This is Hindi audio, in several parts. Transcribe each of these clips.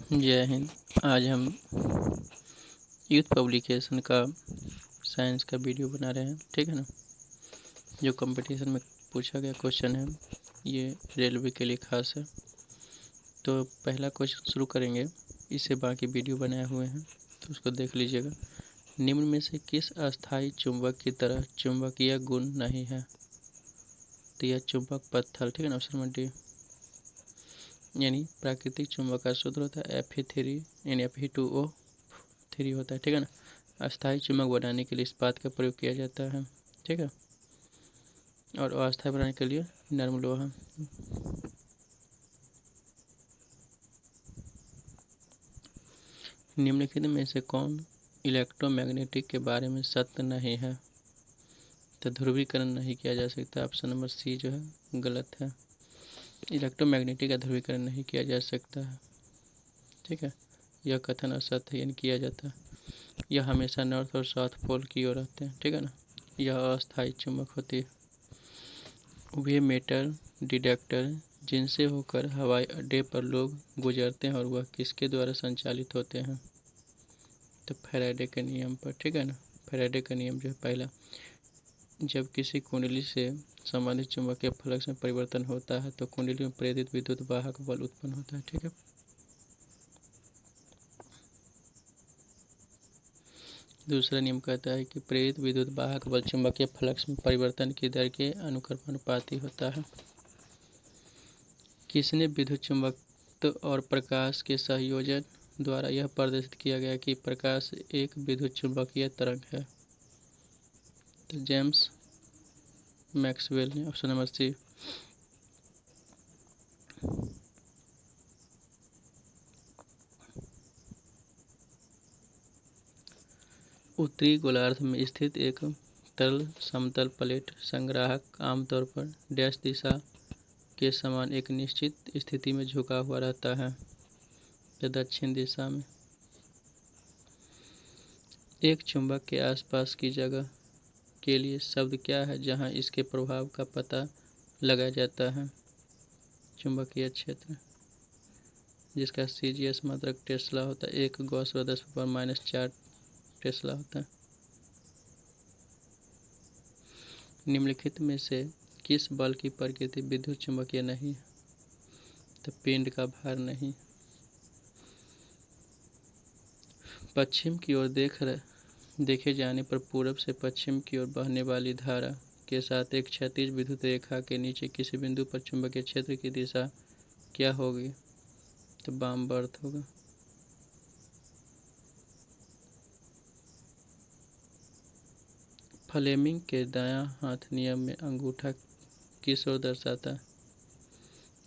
जय हिंद। आज हम यूथ पब्लिकेशन का साइंस का वीडियो बना रहे हैं, ठीक है ना। जो कंपटीशन में पूछा गया क्वेश्चन है, ये रेलवे के लिए खास है। तो पहला क्वेश्चन शुरू करेंगे, इससे बाकी वीडियो बनाए हुए हैं तो उसको देख लीजिएगा। निम्न में से किस अस्थायी चुंबक की तरह चुंबकीय गुण नहीं है? तो यह चुंबक पत्थर, ठीक है ना, ऑप्शन नंबर डी। यानी प्राकृतिक चुंबक का सूत्र होता है Fe3 यानी Fe2O3 होता है, ठीक है ना। अस्थायी चुंबक बनाने के लिए इस्पात का प्रयोग किया जाता है, ठीक है। और अस्थायी बनाने के लिए नरम लोहा। निम्नलिखित में से कौन इलेक्ट्रोमैग्नेटिक के बारे में सत्य नहीं है? तो ध्रुवीकरण नहीं किया जा सकता, ऑप्शन नंबर सी जो है गलत है। इलेक्ट्रोमैग्नेटिक का ध्रुवीकरण नहीं किया जा सकता है, ठीक है। यह कथन असत्य यानी किया जाता है। यह हमेशा नॉर्थ और साउथ पोल की ओर रहते हैं, ठीक है ना। यह अस्थायी चुंबक होती है। वे मेटल डिटेक्टर जिनसे होकर हवाई अड्डे पर लोग गुजरते हैं और वह किसके द्वारा संचालित होते हैं? तो फैराडे के नियम पर, ठीक है ना। फैराडे का नियम जो है पहला, जब किसी कुंडली से संबंधित चुंबकीय फ्लक्स में परिवर्तन होता है तो कुंडली में प्रेरित विद्युत वाहक बल उत्पन्न होता है, ठीक है। दूसरा नियम कहता है कि प्रेरित विद्युत वाहक बल चुंबकीय फ्लक्स में परिवर्तन की दर के अनुक्रमानुपाती होता है। किसने विद्युत चुंबकत्व और प्रकाश के संयोजन द्वारा यह प्रदर्शित किया गया कि प्रकाश एक विद्युत चुंबकीय तरंग है? तो जेम्स मैक्सवेल ने, ऑप्शन नंबर सी। उत्तरी गोलार्ध में स्थित एक तरल समतल प्लेट संग्राहक आमतौर पर डैश दिशा के समान एक निश्चित स्थिति में झुका हुआ रहता है, या दक्षिण दिशा में। एक चुंबक के आसपास की जगह के लिए शब्द क्या है जहां इसके प्रभाव का पता लगाया जाता है? चुंबकीय क्षेत्र, जिसका CGS मात्रक टेस्ला होता है। एक गॉस 10⁻⁴ टेस्ला होता है। निम्नलिखित में से किस बल की प्रकृति विद्युत चुंबकीय नहीं है? तो पिंड का भार नहीं। पश्चिम की ओर देखे जाने पर पूरब से पश्चिम की ओर बहने वाली धारा के साथ एक क्षैतिज विद्युत रेखा के नीचे किसी बिंदु पर चुंबकीय क्षेत्र की दिशा क्या होगी? तो वामवर्त होगा। फ्लेमिंग के दायां हाथ नियम में अंगूठा किस ओर दर्शाता है?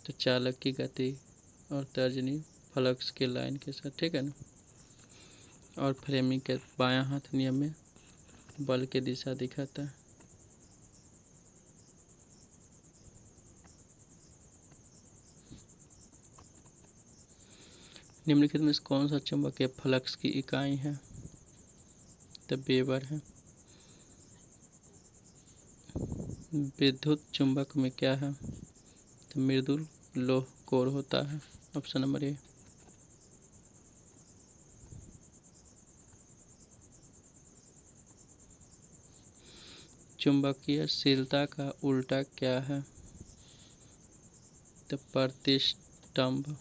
तो चालक की गति और तर्जनी फ्लक्स के लाइन के साथ, ठीक है ना। और फ्लेमिंग के बायां हाथ नियम में बल की दिशा दिखाता है। निम्नलिखित में से कौन सा चुंबकीय फ्लक्स की इकाई है? तो वेबर है। विद्युत चुंबक में क्या है? तो मृदुल लोह कोर होता है, ऑप्शन नंबर ए। चुंबकीयशीलता का उल्टा क्या है? तो प्रतिष्ठम्भ।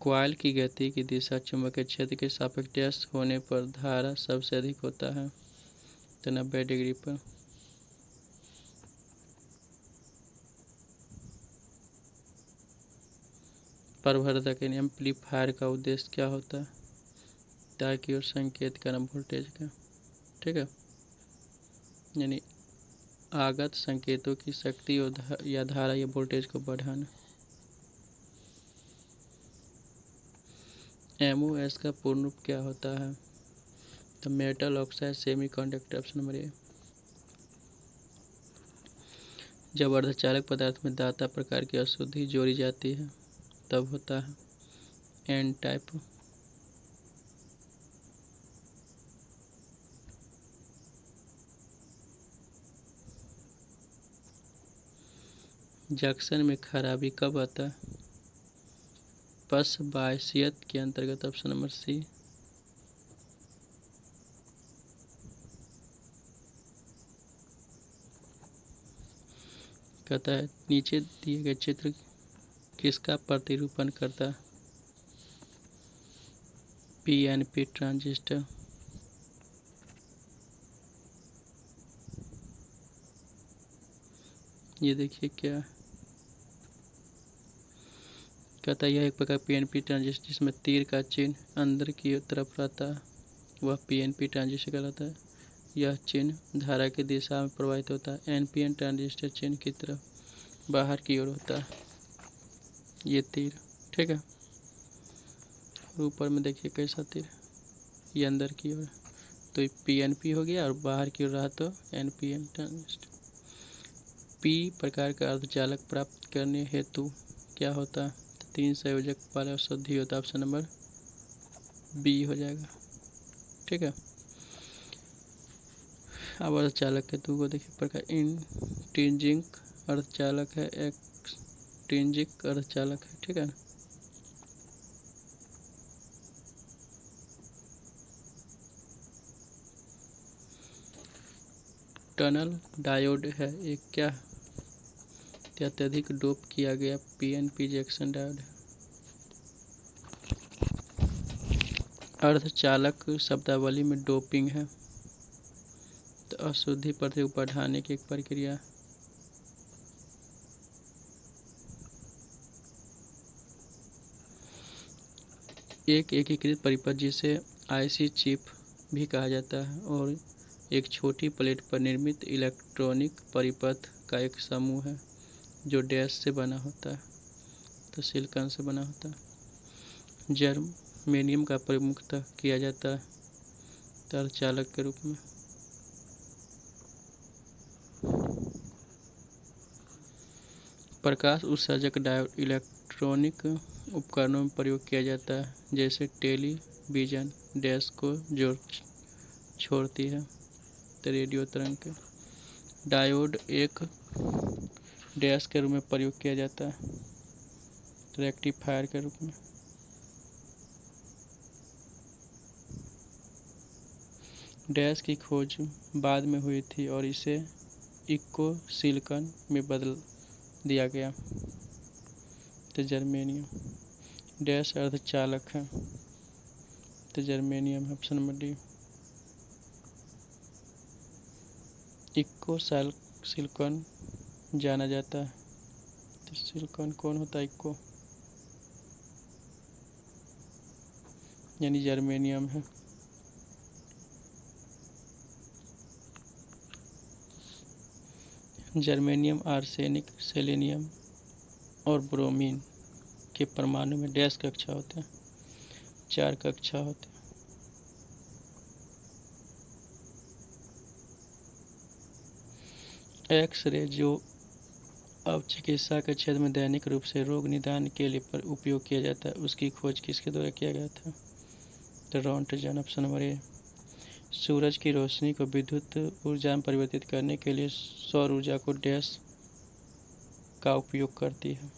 कॉइल की गति की दिशा चुंबकीय क्षेत्र के सापेक्ष होने पर धारा सबसे अधिक होता है, तो 90 डिग्री पर। प्रवर्धक यानी एम्पलीफायर का उद्देश्य क्या होता है? ताकि और संकेत करें वोल्टेज का, ठीक है। यानी आगत संकेतों की शक्ति और या धारा या वोल्टेज को बढ़ाना। MOS का पूर्ण रूप क्या होता है? तो metal oxide semiconductor, option number ए। जब अर्धचालक पदार्थ में दाता प्रकार की अशुद्धि जोड़ी जाती है तब होता है एन टाइप। जंक्शन में खराबी कब आता है? पश बायसियत के अंतर्गत, ऑप्शन नंबर सी। कहता है नीचे दिए गए चित्र किसका प्रतिरूपण करता है? PNP transistor. ये देखिए क्या है? कहता है यह एक प्रकार पीएनपी ट्रांजिस्टर जिसमें तीर का चिन्ह अंदर की तरफ रहता है, वह पीएनपी ट्रांजिस्टर कहलाता है। यह चिन्ह धारा की दिशा में प्रवाहित होता है। एनपीएन ट्रांजिस्टर चिन्ह की तरफ बाहर की ओर होता है, ये तीर, ठीक है। ऊपर में देखिए कैसा तीर, ये अंदर की ओर, तो पीएनपी हो गया और बाहर की ओर रहा तो एनपीएन ट्रांजिस्टर। पी प्रकार का अर्धचालक प्राप्त करने हेतु क्या होता है? तो 3 संयोजक वाला शुद्धि होता है, ऑप्शन नंबर बी हो जाएगा, ठीक है। अब अर्धचालक के दो को देखिए प्रकार, इंट्रिंसिक अर्धचालक है, एक्सट्रिंसिक अर्धचालक है, ठीक है। टनल डायोड है एक क्या? अत्यधिक डोप किया गया पीएनपी जंक्शन डायोड है। अर्धचालक शब्दावली में डोपिंग है, तो अशुद्धि प्रतिरोध को बढ़ाने की एक प्रक्रिया। एक एकीकृत परिपथ जिसे आईसी चिप भी कहा जाता है और एक छोटी प्लेट पर निर्मित इलेक्ट्रॉनिक परिपथ का एक समूह है जो डैश से बना होता है, तो सिलिकॉन से बना होता है। जर्मेनियम का प्रयोग मुख्यतः किया जाता है अर्धचालक के रूप में। प्रकाश उत्सर्जक डायोड इलेक्ट्रॉनिक उपकरणों में प्रयोग किया जाता है, जैसे टेलीविजन डैश को छोड़ती है, तो रेडियो तरंग के। डायोड एक डैश के रूप में प्रयोग किया जाता है, रेक्टिफायर के रूप में। डैश की खोज बाद में हुई थी और इसे इक्को सिलिकॉन में बदल दिया गया, तो जर्मेनियम। डैश अर्धचालक है, तो जर्मेनियम है, ऑप्शन नंबर डी। इक्को सिलिकॉन जाना जाता है, तो सिलिकॉन कौन होता है? इक्को यानी जर्मेनियम है। जर्मेनियम आर्सेनिक सेलेनियम और ब्रोमीन के परमाणु में डैश कक्षा होते हैं, 4 कक्षा होते हैं। एक्सरे जो अब चिकित्सा के क्षेत्र में दैनिक रूप से रोग निदान के लिए उपयोग किया जाता है, उसकी खोज किसके द्वारा किया गया था? तो रोंटगन, ऑप्शन नंबर ए। सूरज की रोशनी को विद्युत ऊर्जा में परिवर्तित करने के लिए सौर ऊर्जा को डैश का उपयोग करती है,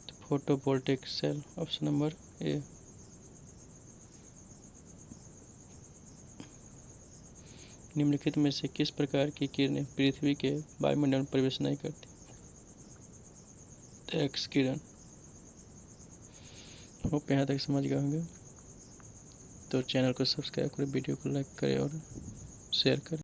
तो photovoltaic cell, option number A. निम्नलिखित में से किस प्रकार की किरणें पृथ्वी के वायुमंडल में प्रवेश नहीं करती? तो एक्स किरण। होप यहाँ तक समझ गए होंगे, तो चैनल को सब्सक्राइब करें, वीडियो को लाइक करें और शेयर करें।